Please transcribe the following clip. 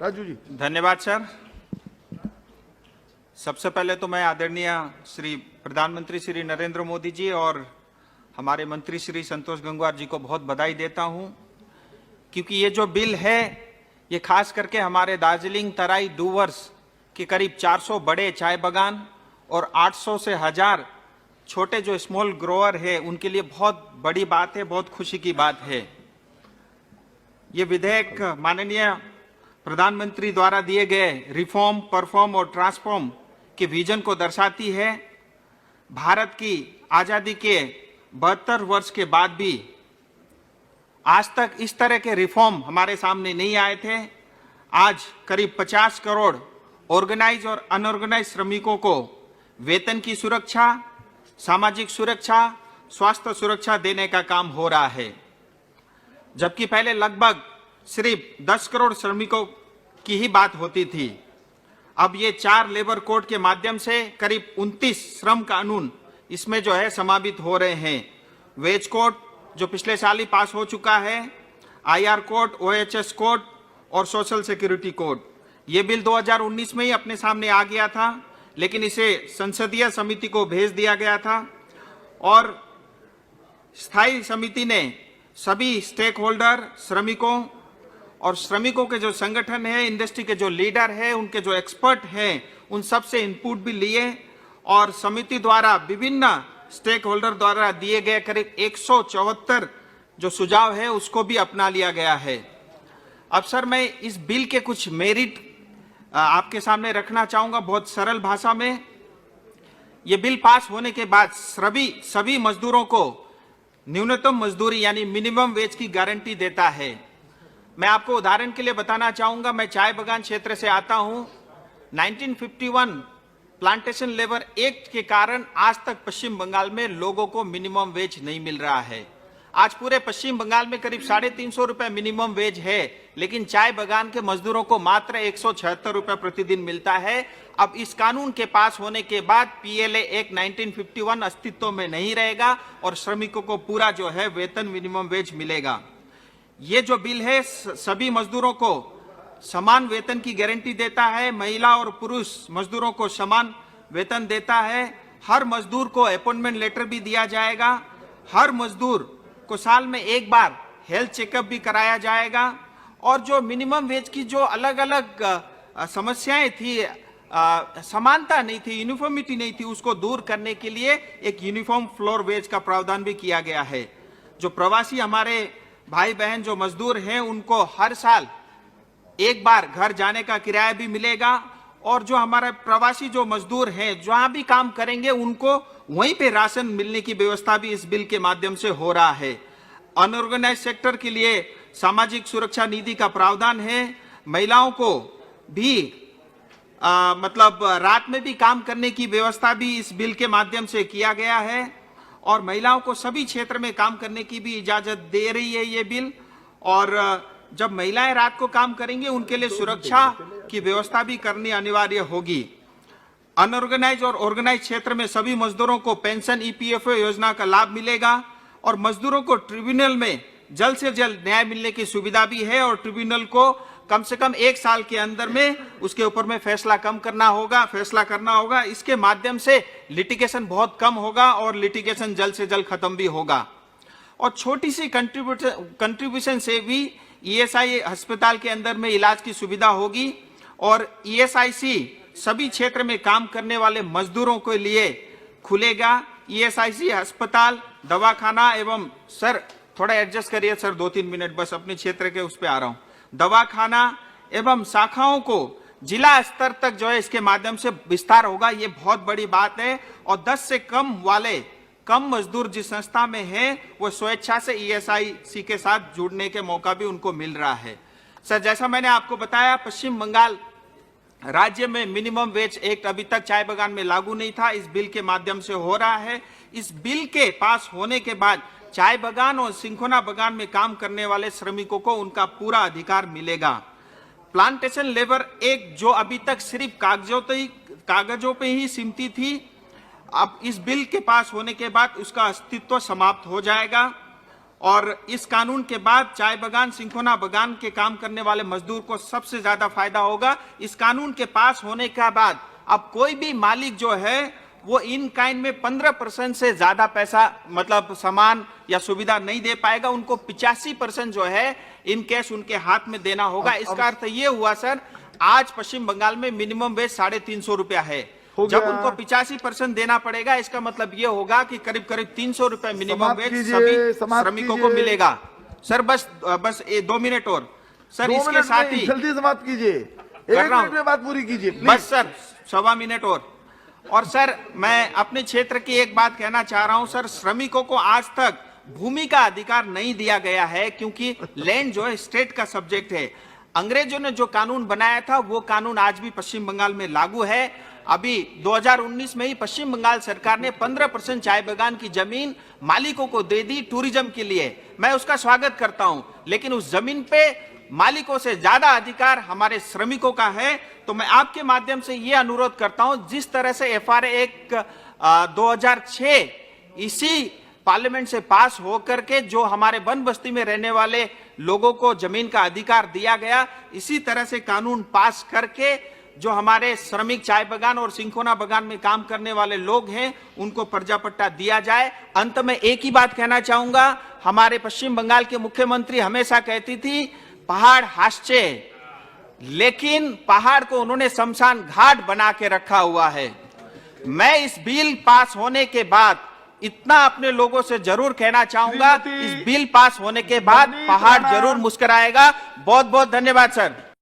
राजू जी। धन्यवाद सर। सबसे पहले तो मैं आदरणीय श्री प्रधानमंत्री श्री नरेंद्र मोदी जी और हमारे मंत्री श्री संतोष गंगवार जी को बहुत बधाई देता हूं, क्योंकि ये जो बिल है ये खास करके हमारे दार्जिलिंग, तराई, डूवर्स के करीब 400 बड़े चाय बागान और 800 से 1000 छोटे जो स्मॉल ग्रोअर है उनके लिए बहुत बड़ी बात है, बहुत खुशी की बात है। ये विधेयक माननीय प्रधानमंत्री द्वारा दिए गए रिफॉर्म, परफॉर्म और ट्रांसफॉर्म के विजन को दर्शाती है। भारत की आजादी के 72 वर्ष के बाद भी आज तक इस तरह के रिफॉर्म हमारे सामने नहीं आए थे। आज करीब 50 करोड़ ऑर्गेनाइज और अनऑर्गेनाइज श्रमिकों को वेतन की सुरक्षा, सामाजिक सुरक्षा, स्वास्थ्य सुरक्षा देने का काम हो रहा है, जबकि पहले लगभग सिर्फ 10 करोड़ श्रमिकों की ही बात होती थी। अब ये 4 लेबर कोड के माध्यम से करीब 29 श्रम कानून इसमें जो है समावित हो रहे हैं। वेज कोड जो पिछले साल ही पास हो चुका है, IR कोड, OHS कोड और सोशल सिक्योरिटी कोड। ये बिल 2019 में ही अपने सामने आ गया था, लेकिन इसे संसदीय समिति को भेज दिया गया था और स्थायी समिति ने सभी स्टेक होल्डर, श्रमिकों और श्रमिकों के जो संगठन है, इंडस्ट्री के जो लीडर है, उनके जो एक्सपर्ट हैं, उन सब से इनपुट भी लिए और समिति द्वारा विभिन्न स्टेक होल्डर द्वारा दिए गए करीब 174 जो सुझाव है उसको भी अपना लिया गया है। अब सर मैं इस बिल के कुछ मेरिट आपके सामने रखना चाहूंगा बहुत सरल भाषा में। ये बिल पास होने के बाद सभी मजदूरों को न्यूनतम मजदूरी यानी मिनिमम वेज की गारंटी देता है। मैं आपको उदाहरण के लिए बताना चाहूंगा, मैं चाय बागान क्षेत्र से आता हूं। 1951 प्लांटेशन लेबर एक्ट के कारण आज तक पश्चिम बंगाल में लोगों को मिनिमम वेज नहीं मिल रहा है। आज पूरे पश्चिम बंगाल में करीब 350 रुपए मिनिमम वेज है, लेकिन चाय बागान के मजदूरों को मात्र 176 रुपए प्रतिदिन मिलता है। अब इस कानून के पास होने के बाद PLA एक्ट 1951 अस्तित्व में नहीं रहेगा और श्रमिकों को पूरा जो है वेतन मिनिमम वेज मिलेगा। ये जो बिल है सभी मजदूरों को समान वेतन की गारंटी देता है, महिला और पुरुष मजदूरों को समान वेतन देता है। हर मजदूर को अपॉइंटमेंट लेटर भी दिया जाएगा। हर मजदूर को साल में एक बार हेल्थ चेकअप भी कराया जाएगा और जो मिनिमम वेज की जो अलग अलग समस्याएं थी, समानता नहीं थी, यूनिफॉर्मिटी नहीं थी, उसको दूर करने के लिए एक यूनिफॉर्म फ्लोर वेज का प्रावधान भी किया गया है। जो प्रवासी हमारे भाई बहन जो मजदूर हैं उनको हर साल एक बार घर जाने का किराया भी मिलेगा और जो हमारे प्रवासी जो मजदूर हैं जहां भी काम करेंगे उनको वहीं पे राशन मिलने की व्यवस्था भी इस बिल के माध्यम से हो रहा है। अनऑर्गेनाइज सेक्टर के लिए सामाजिक सुरक्षा निधि का प्रावधान है। महिलाओं को भी मतलब रात में भी काम करने की व्यवस्था भी इस बिल के माध्यम से किया गया है और महिलाओं को सभी क्षेत्र में काम करने की भी इजाजत दे रही है ये बिल। और जब महिलाएं रात को काम करेंगे उनके लिए सुरक्षा की व्यवस्था भी करनी अनिवार्य होगी। अनऑर्गेनाइज और ऑर्गेनाइज क्षेत्र में सभी मजदूरों को पेंशन EPFO योजना का लाभ मिलेगा और मजदूरों को ट्रिब्यूनल में जल्द से जल्द न्याय मिलने की सुविधा भी है और ट्रिब्यूनल को कम से कम 1 साल के अंदर में उसके ऊपर में फैसला करना होगा। इसके माध्यम से लिटिगेशन बहुत कम होगा और लिटिगेशन जल्द से जल्द खत्म भी होगा। और छोटी सी कंट्रीब्यूशन से भी ESI अस्पताल के अंदर में इलाज की सुविधा होगी और ESIC सभी क्षेत्र में काम करने वाले मजदूरों के लिए खुलेगा। ESIC अस्पताल, दवाखाना एवं सर थोड़ा एडजस्ट करिए सर 2-3 मिनट, बस अपने क्षेत्र के उस पर आ रहा हूं। दवाखाना एवं शाखाओं को जिला स्तर तक जो है इसके माध्यम से विस्तार होगा। ये बहुत बड़ी बात है और 10 से कम मजदूर जिस संस्था में है वो स्वेच्छा से ESIC के साथ जुड़ने के मौका भी उनको मिल रहा है। सर जैसा मैंने आपको बताया, पश्चिम बंगाल राज्य में मिनिमम वेज एक्ट अभी तक चाय बागान में लागू नहीं था, इस बिल के माध्यम से हो रहा है। इस बिल के पास होने के बाद चाय बागान और सिंखोना बागान में काम करने वाले श्रमिकों को उनका पूरा अधिकार मिलेगा। प्लांटेशन लेबर एक्ट जो अभी तक सिर्फ कागजों पे ही सीमित थी, अब इस बिल के पास होने के बाद उसका अस्तित्व समाप्त हो जाएगा और इस कानून के बाद चाय बगान, सिंकोना बगान के काम करने वाले मजदूर को सबसे ज्यादा फायदा होगा। इस कानून के पास होने के बाद अब कोई भी मालिक जो है वो इन काइंड में 15% से ज्यादा पैसा मतलब सामान या सुविधा नहीं दे पाएगा। उनको 85% जो है इन कैश उनके हाथ में देना होगा। इसका अर्थ ये हुआ सर, आज पश्चिम बंगाल में मिनिमम वेज 350 रुपया है। जब उनको 85% देना पड़ेगा, इसका मतलब ये होगा कि करीब करीब 300 रुपए मिनिमम वेज सभी श्रमिकों को मिलेगा। सर बस 2 मिनट और सर, इसके साथ ही जल्दी समाप्त कीजिए, 1 मिनट में बात पूरी कीजिए बस सर, 1.25 मिनट और सर मैं अपने क्षेत्र की एक बात कहना चाह रहा हूं सर, श्रमिकों को आज तक भूमि का अधिकार नहीं दिया गया है क्योंकि लैंड जो है स्टेट का सब्जेक्ट है। अंग्रेजों ने जो कानून बनाया था वो कानून आज भी पश्चिम बंगाल में लागू है। अभी 2019 में ही पश्चिम बंगाल सरकार ने 15% चाय बागान की जमीन मालिकों को दे दी टूरिज्म के लिए। मैं उसका स्वागत करता हूं, लेकिन उस जमीन पे मालिकों से ज्यादा अधिकार हमारे श्रमिकों का है। तो मैं आपके माध्यम से यह अनुरोध करता हूं, जिस तरह से FRA एक्ट 2006 इसी पार्लियामेंट से पास होकर के जो हमारे वन बस्ती में रहने वाले लोगों को जमीन का अधिकार दिया गया, इसी तरह से कानून पास करके जो हमारे श्रमिक चाय बागान और सिंकोना बागान में काम करने वाले लोग हैं उनको प्रजापट्टा दिया जाए। अंत में एक ही बात कहना चाहूंगा, हमारे पश्चिम बंगाल के मुख्यमंत्री हमेशा कहती थी पहाड़ हास्चे, लेकिन पहाड़ को उन्होंने शमशान घाट बना के रखा हुआ है। मैं इस बिल पास होने के बाद इतना अपने लोगों से जरूर कहना चाहूंगा, इस बिल पास होने के बाद पहाड़ जरूर मुस्कुराएगा। बहुत बहुत धन्यवाद सर।